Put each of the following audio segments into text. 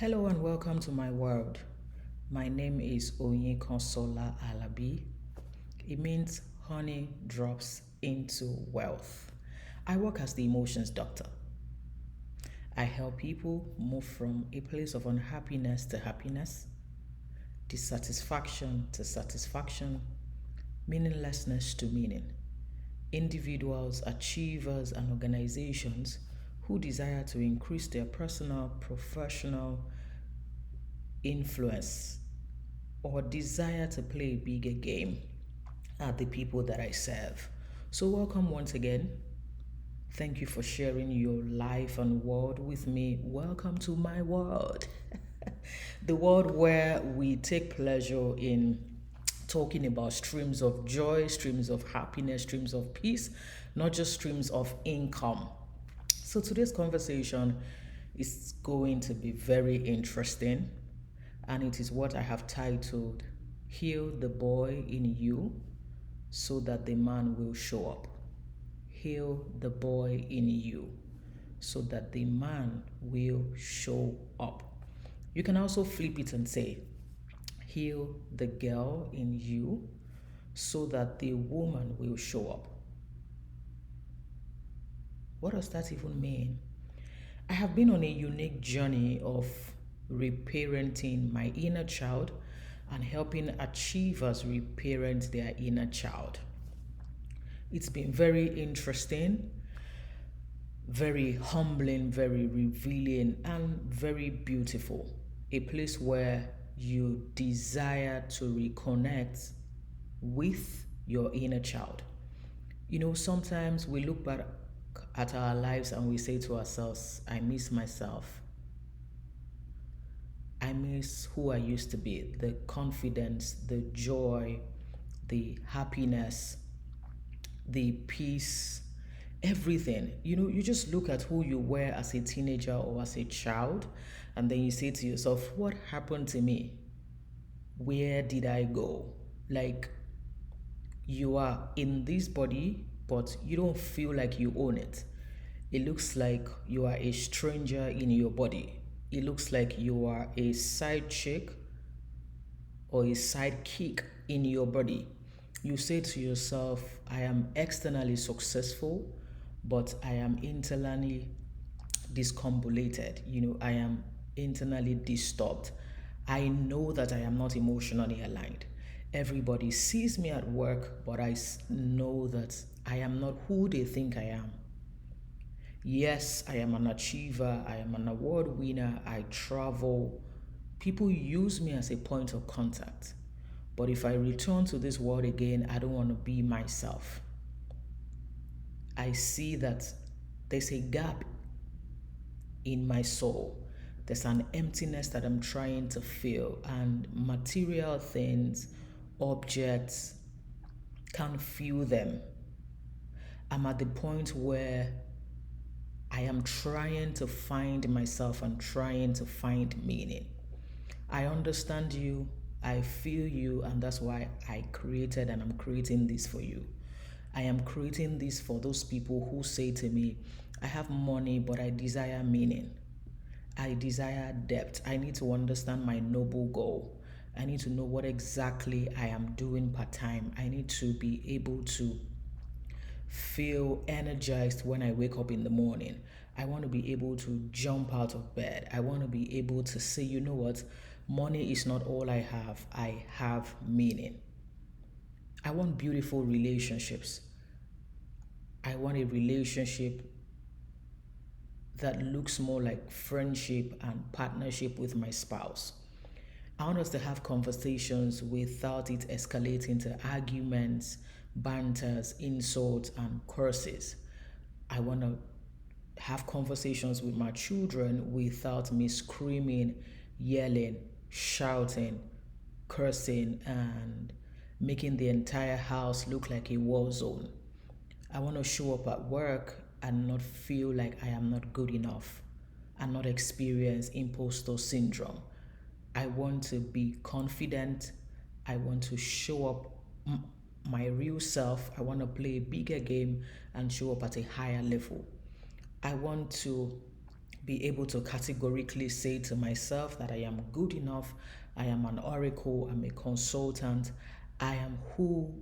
Hello and welcome to my world. My name is Konsola Alabi. It means honey drops into wealth. I work as the emotions doctor. I help people move from a place of unhappiness to happiness, dissatisfaction to satisfaction, meaninglessness to meaning. Individuals, achievers, and organizations who desire to increase their personal, professional influence or desire to play a bigger game are the people that I serve. So, welcome once again. Thank you for sharing your life and world with me. Welcome to my world. The world where we take pleasure in talking about streams of joy, streams of happiness, streams of peace, not just streams of income. So, today's conversation is going to be very interesting, and it is what I have titled Heal the Boy in You so that the man will show up. Heal the boy in you so that the man will show up. You can also flip it and say, heal the girl in you so that the woman will show up. What does that even mean? I have been on a unique journey of reparenting my inner child and helping achievers reparent their inner child. It's been very interesting, very humbling, very revealing, and very beautiful. A place where you desire to reconnect with your inner child. You know, sometimes we look back at our lives and we say to ourselves, I miss myself. I miss who I used to be, the confidence, the joy, the happiness, the peace, everything. You know, you just look at who you were as a teenager or as a child, and then you say to yourself, what happened to me? Where did I go? Like, you are in this body, but you don't feel like you own it. It looks like you are a stranger in your body. It looks like you are a side chick or a sidekick in your body. You say to yourself, I am externally successful, but I am internally discombobulated. You know, I am internally disturbed. I know that I am not emotionally aligned. Everybody sees me at work, but I know that I am not who they think I am. Yes, I am an achiever, I am an award winner, I travel. People use me as a point of contact. But if I return to this world again, I don't want to be myself. I see that there's a gap in my soul. There's an emptiness that I'm trying to fill, and material things, objects, can't fill them. I'm at the point where I am trying to find myself and trying to find meaning. I understand you, I feel you, and that's why I created and I'm creating this for you. I am creating this for those people who say to me, I have money, but I desire meaning. I desire depth. I need to understand my noble goal. I need to know what exactly I am doing part time. I need to be able to feel energized when I wake up in the morning. I want to be able to jump out of bed. I want to be able to say, you know what? Money is not all I have. I have meaning. I want beautiful relationships. I want a relationship that looks more like friendship and partnership with my spouse. I want us to have conversations without it escalating to arguments, banters, insults, and curses. I want to have conversations with my children without me screaming, yelling, shouting, cursing, and making the entire house look like a war zone. I want to show up at work and not feel like I am not good enough and not experience imposter syndrome. I want to be confident. I want to show up my real self. I want to play a bigger game and show up at a higher level. I want to be able to categorically say to myself that I am good enough, I am an oracle, I'm a consultant, I am who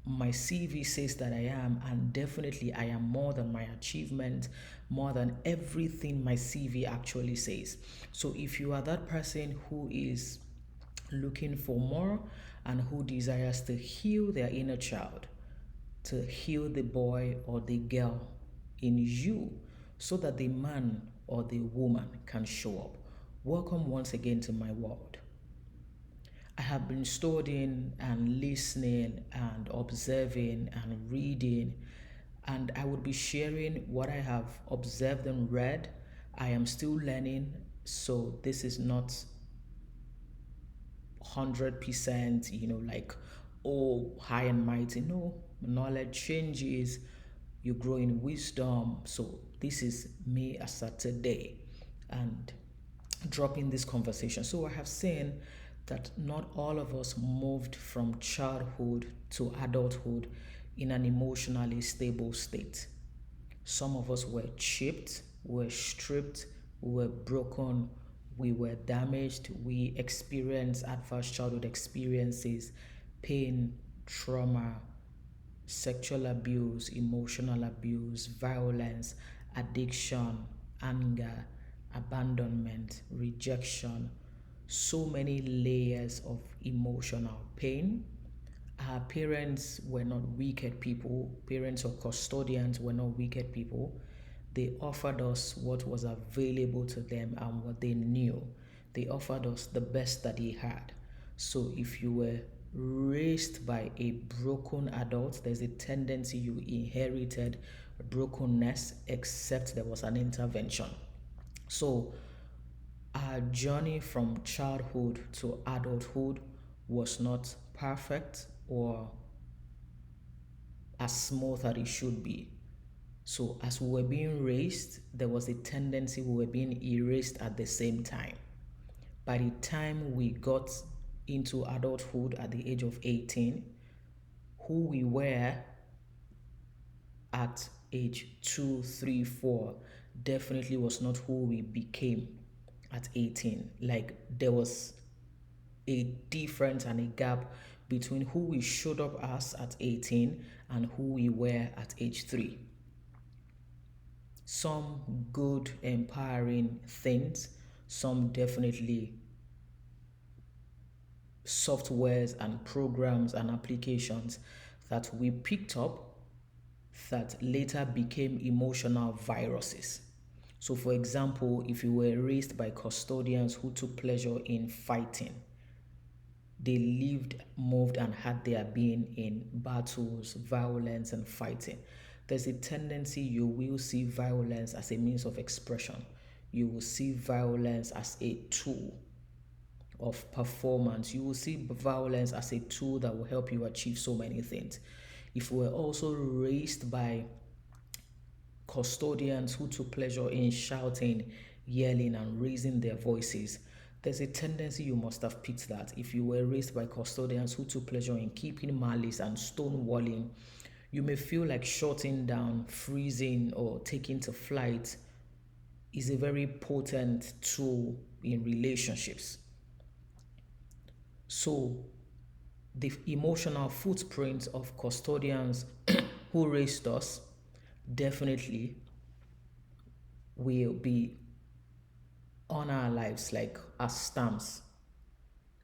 my CV says that I am, and definitely I am more than my achievement, more than everything my CV actually says. So if you are that person who is looking for more and who desires to heal their inner child, to heal the boy or the girl in you so that the man or the woman can show up. Welcome once again to my world. I have been studying and listening and observing and reading, and I would be sharing what I have observed and read. I am still learning, so this is not 100%, like, oh, high and mighty. No, knowledge changes, you grow in wisdom. So, this is me as at today and dropping this conversation. So, I have seen that not all of us moved from childhood to adulthood in an emotionally stable state. Some of us were chipped, were stripped, we were broken, we were damaged, we experienced adverse childhood experiences, pain, trauma, sexual abuse, emotional abuse, violence, addiction, anger, abandonment, rejection, so many layers of emotional pain. Our parents were not wicked people, parents or custodians were not wicked people. They offered us what was available to them and what they knew. They offered us the best that they had. So if you were raised by a broken adult, there's a tendency you inherited brokenness, except there was an intervention. So our journey from childhood to adulthood was not perfect or as smooth as it should be. So, as we were being raised, there was a tendency we were being erased at the same time. By the time we got into adulthood at the age of 18, who we were at age 2, 3, 4 definitely was not who we became at 18. Like, there was a difference and a gap between who we showed up as at 18 and who we were at age 3. Some good, empowering things, some definitely softwares and programs and applications that we picked up that later became emotional viruses. So, for example, if you were raised by custodians who took pleasure in fighting, they lived, moved, and had their being in battles, violence, and fighting. There's a tendency you will see violence as a means of expression. You will see violence as a tool of performance. You will see violence as a tool that will help you achieve so many things. If we were also raised by custodians who took pleasure in shouting, yelling, and raising their voices, there's a tendency you must have picked that. If you were raised by custodians who took pleasure in keeping malice and stonewalling, you may feel like shutting down, freezing, or taking to flight is a very potent tool in relationships. So, the emotional footprint of custodians who raised us definitely will be on our lives like as stamps.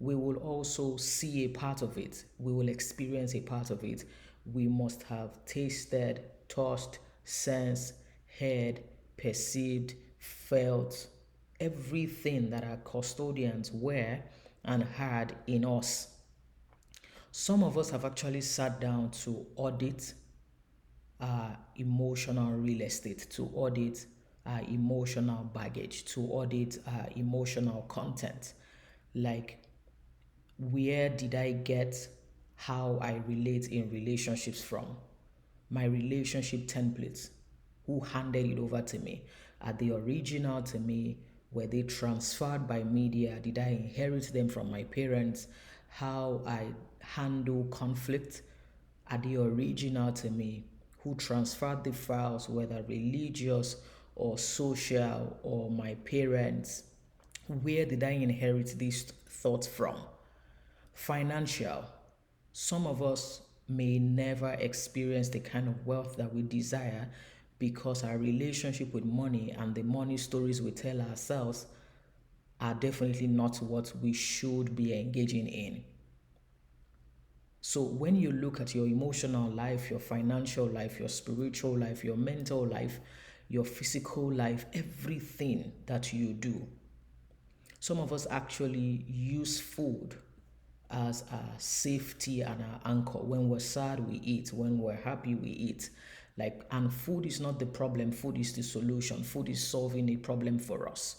We will also see a part of it, we will experience a part of it. We must have tasted, touched, sensed, heard, perceived, felt everything that our custodians were and had in us. Some of us have actually sat down to audit emotional real estate, to audit emotional baggage, to audit emotional content. Like, where did I get how I relate in relationships from? My relationship templates. Who handed it over to me? Are they original to me? Were they transferred by media? Did I inherit them from my parents? How I handle conflict? Are they original to me? Who transferred the files, whether religious or social or my parents? Where did I inherit these thoughts from? Financial. Some of us may never experience the kind of wealth that we desire because our relationship with money and the money stories we tell ourselves are definitely not what we should be engaging in. So when you look at your emotional life, your financial life, your spiritual life, your mental life, your physical life, everything that you do, some of us actually use food as our safety and our anchor. When we're sad, we eat. When we're happy, we eat. And food is not the problem, food is the solution. Food is solving a problem for us.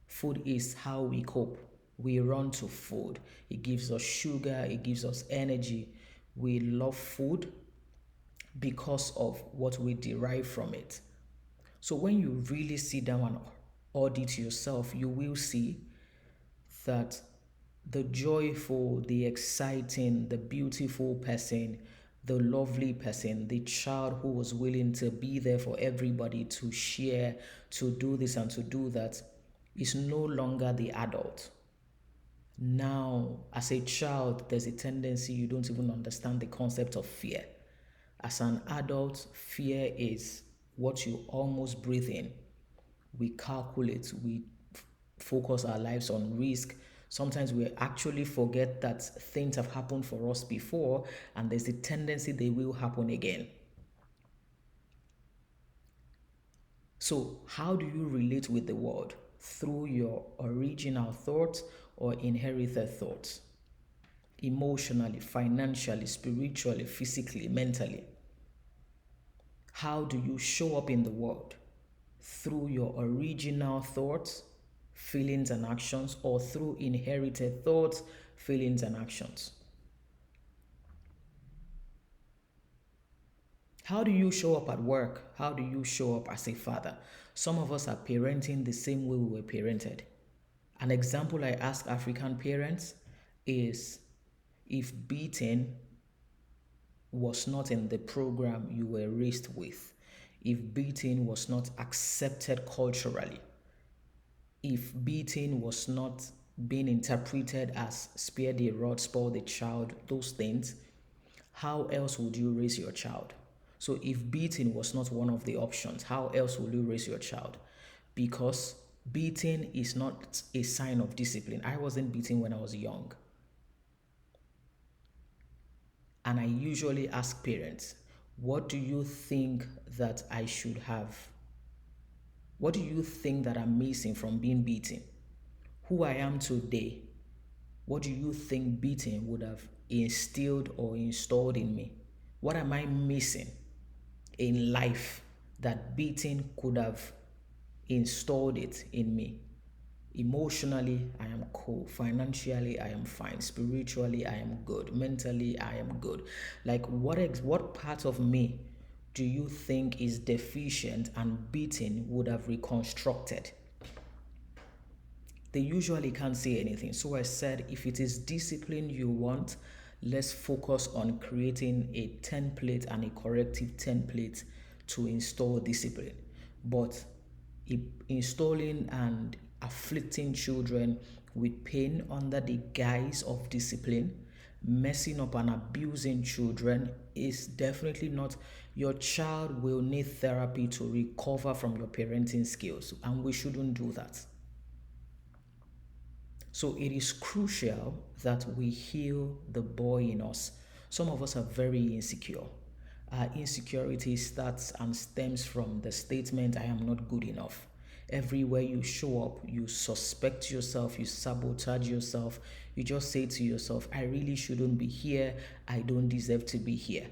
Food is how we cope. We run to food. It gives us sugar, it gives us energy. We love food because of what we derive from it. So when you really sit down and audit yourself, you will see that the joyful, the exciting, the beautiful person, the lovely person, the child who was willing to be there for everybody, to share, to do this and to do that, is no longer the adult. Now, as a child, there's a tendency you don't even understand the concept of fear. As an adult, fear is what you almost breathe in. We calculate, we focus our lives on risk. Sometimes we actually forget that things have happened for us before and there's a tendency they will happen again. So, how do you relate with the world? Through your original thoughts or inherited thoughts? Emotionally, financially, spiritually, physically, mentally. How do you show up in the world? Through your original thoughts, feelings, and actions, or through inherited thoughts, feelings, and actions? How do you show up at work? How do you show up as a father? Some of us are parenting the same way we were parented. An example I ask African parents is, if beating was not in the program you were raised with, if beating was not accepted culturally, if beating was not being interpreted as spare the rod, spoil the child, those things, how else would you raise your child? So if beating was not one of the options, how else will you raise your child? Because beating is not a sign of discipline. I wasn't beaten when I was young. And I usually ask parents, what do you think that I should have? What do you think that I'm missing from being beaten? Who I am today, what do you think beating would have instilled or installed in me? What am I missing in life that beating could have installed it in me? Emotionally, I am cool. Financially, I am fine. Spiritually, I am good. Mentally, I am good. What part of me do you think is deficient and beating would have reconstructed? They usually can't say anything. So I said, if it is discipline you want, let's focus on creating a template and a corrective template to install discipline. But installing and afflicting children with pain under the guise of discipline, messing up and abusing children is definitely not. Your child will need therapy to recover from your parenting skills, and we shouldn't do that. So it is crucial that we heal the boy in us. Some of us are very insecure. Our insecurity starts and stems from the statement, I am not good enough. Everywhere you show up, you suspect yourself, you sabotage yourself, you just say to yourself, I really shouldn't be here, I don't deserve to be here.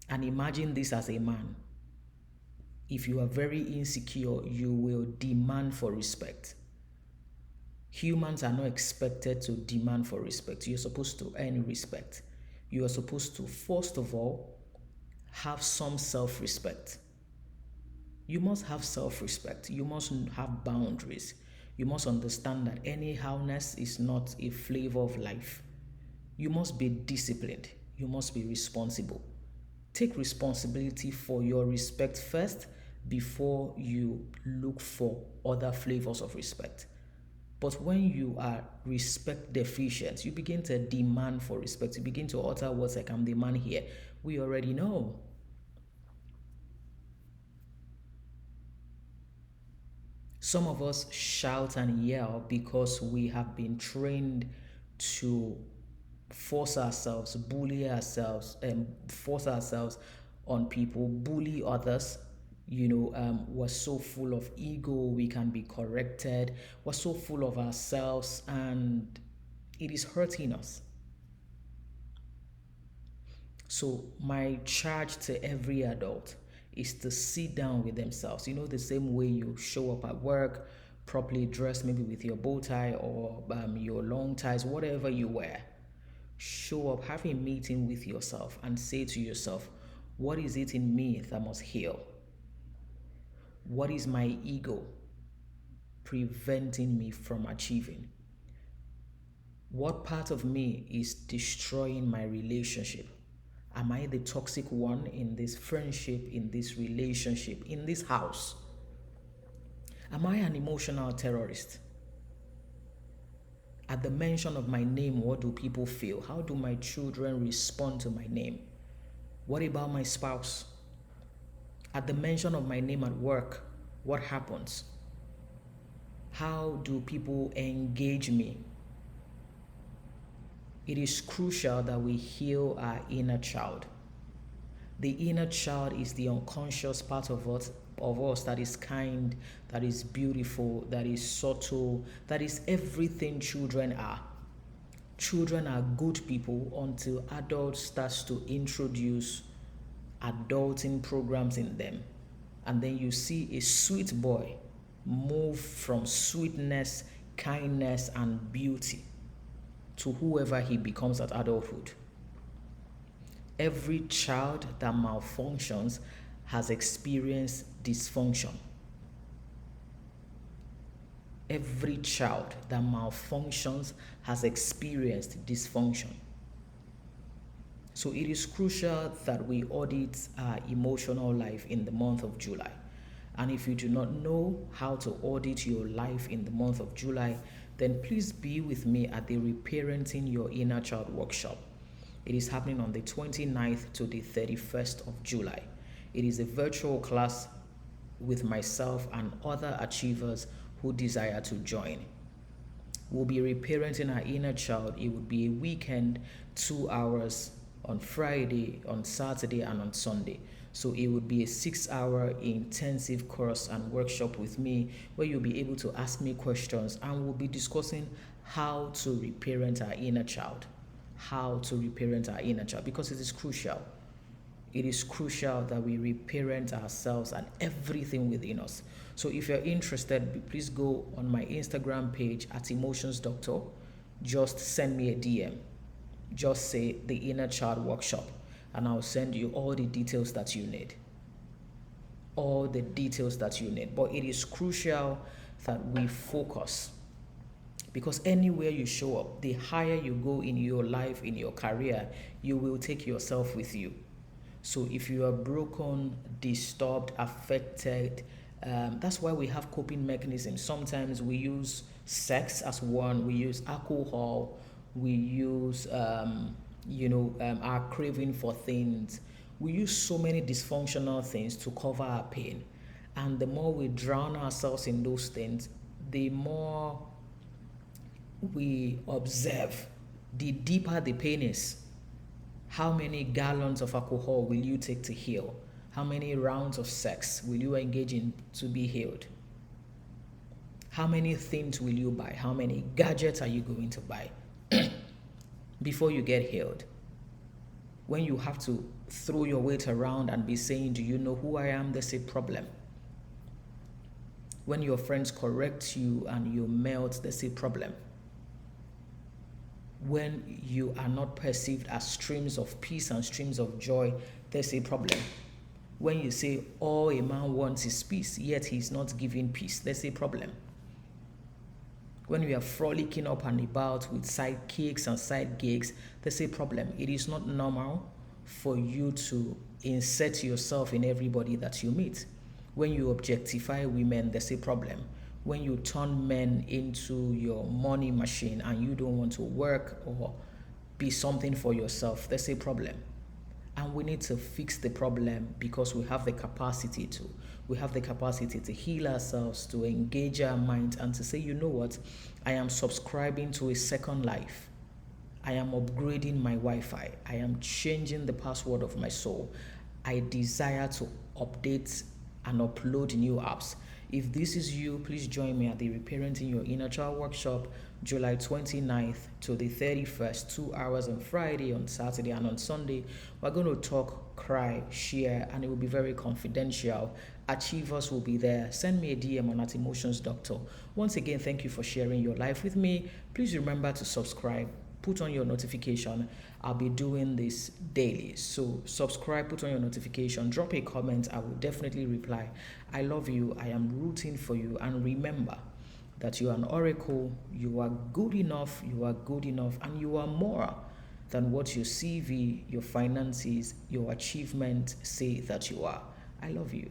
And imagine this as a man. If you are very insecure, you will demand for respect. Humans are not expected to demand for respect. You're supposed to earn respect. You are supposed to, first of all, have some self-respect. You must have self-respect. You must have boundaries. You must understand that anyhowness is not a flavor of life. You must be disciplined. You must be responsible. Take responsibility for your respect first before you look for other flavors of respect. But when you are respect deficient, you begin to demand for respect. You begin to utter words like, I'm the man here. We already know. Some of us shout and yell because we have been trained to force ourselves, bully ourselves, and force ourselves on people, bully others. We're so full of ego, we can be corrected. We're so full of ourselves, and it is hurting us. So, my charge to every adult is to sit down with themselves. The same way you show up at work, properly dressed, maybe with your bow tie or your long ties, whatever you wear. Show up, have a meeting with yourself, and say to yourself, what is it in me that must heal? What is my ego preventing me from achieving? What part of me is destroying my relationship? Am I the toxic one in this friendship, in this relationship, in this house? Am I an emotional terrorist? At the mention of my name, what do people feel? How do my children respond to my name? What about my spouse? At the mention of my name at work, what happens? How do people engage me? It is crucial that we heal our inner child. The inner child is the unconscious part of us that is kind, that is beautiful, that is subtle, that is everything children are. Children are good people until adults starts to introduce adulting programs in them. And then you see a sweet boy move from sweetness, kindness, and beauty to whoever he becomes at adulthood. Every child that malfunctions has experienced dysfunction. Every child that malfunctions has experienced dysfunction. So it is crucial that we audit our emotional life in the month of July. And if you do not know how to audit your life in the month of July, then please be with me at the Reparenting Your Inner Child workshop. It is happening on the 29th to the 31st of July. It is a virtual class with myself and other achievers who desire to join. We'll be reparenting our inner child. It would be a weekend, 2 hours on Friday, on Saturday, and on Sunday. So it would be a 6-hour intensive course and workshop with me where you'll be able to ask me questions, and we'll be discussing how to reparent our inner child. How to reparent our inner child, because it is crucial. It is crucial that we reparent ourselves and everything within us. So if you're interested, please go on my Instagram page at Emotions Doctor. Just send me a DM. Just say the Inner Child Workshop, and I'll send you all the details that you need. All the details that you need. But it is crucial that we focus, because anywhere you show up, the higher you go in your life, in your career, you will take yourself with you. So if you are broken, disturbed, affected, that's why we have coping mechanisms. Sometimes we use sex as one, we use alcohol, we use our craving for things. We use so many dysfunctional things to cover our pain. And the more we drown ourselves in those things, the more we observe, the deeper the pain is. How many gallons of alcohol will you take to heal? How many rounds of sex will you engage in to be healed? How many things will you buy? How many gadgets are you going to buy before you get healed? When you have to throw your weight around and be saying, do you know who I am? There's a problem. When your friends correct you and you melt, there's a problem. When you are not perceived as streams of peace and streams of joy, there's a problem. When you say all a man wants is peace, yet he's not giving peace, there's a problem. When we are frolicking up and about with side kicks and side gigs, there's a problem. It is not normal for you to insert yourself in everybody that you meet. When you objectify women, there's a problem. When you turn men into your money machine and you don't want to work or be something for yourself, there's a problem. And we need to fix the problem because we have the capacity to. We have the capacity to heal ourselves, to engage our minds, and to say, you know what? I am subscribing to a second life. I am upgrading my Wi Fi. I am changing the password of my soul. I desire to update and upload new apps. If this is you, please join me at the Reparenting Your Inner Child workshop, July 29th to the 31st, 2 hours on Friday, on Saturday, and on Sunday. We're going to talk, cry, share, and it will be very confidential. Achievers will be there. Send me a DM on @emotionsdoctor. Once again, thank you for sharing your life with me. Please remember to subscribe. Put on your notification. I'll be doing this daily. So subscribe, put on your notification, drop a comment. I will definitely reply. I love you. I am rooting for you. And remember that you are an oracle. You are good enough. You are good enough. And you are more than what your CV, your finances, your achievement say that you are. I love you.